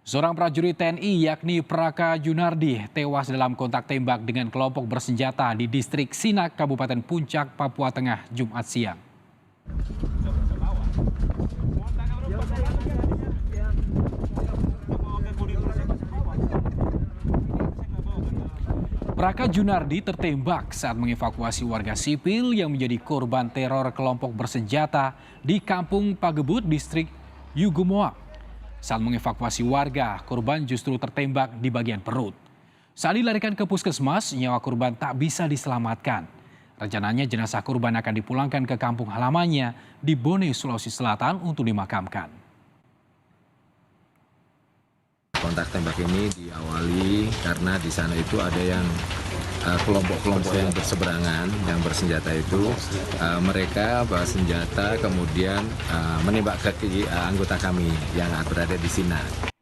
Seorang prajurit TNI yakni Praka Junardi tewas dalam kontak tembak dengan kelompok bersenjata di distrik Sinak, Kabupaten Puncak, Papua Tengah, Jumat siang. Praka Junardi tertembak saat mengevakuasi warga sipil yang menjadi korban teror kelompok bersenjata di Kampung Pagebut, distrik Yugumoak. Saat mengevakuasi warga, korban justru tertembak di bagian perut. Saat dilarikan ke puskesmas, nyawa korban tak bisa diselamatkan. Rencananya jenazah korban akan dipulangkan ke kampung halamannya di Bone, Sulawesi Selatan untuk dimakamkan. Kontak tembak ini diawali karena di sana itu ada yang kelompok-kelompok yang berseberangan, yang bersenjata itu, mereka bawa senjata kemudian menembak ke anggota kami yang berada di Sinak.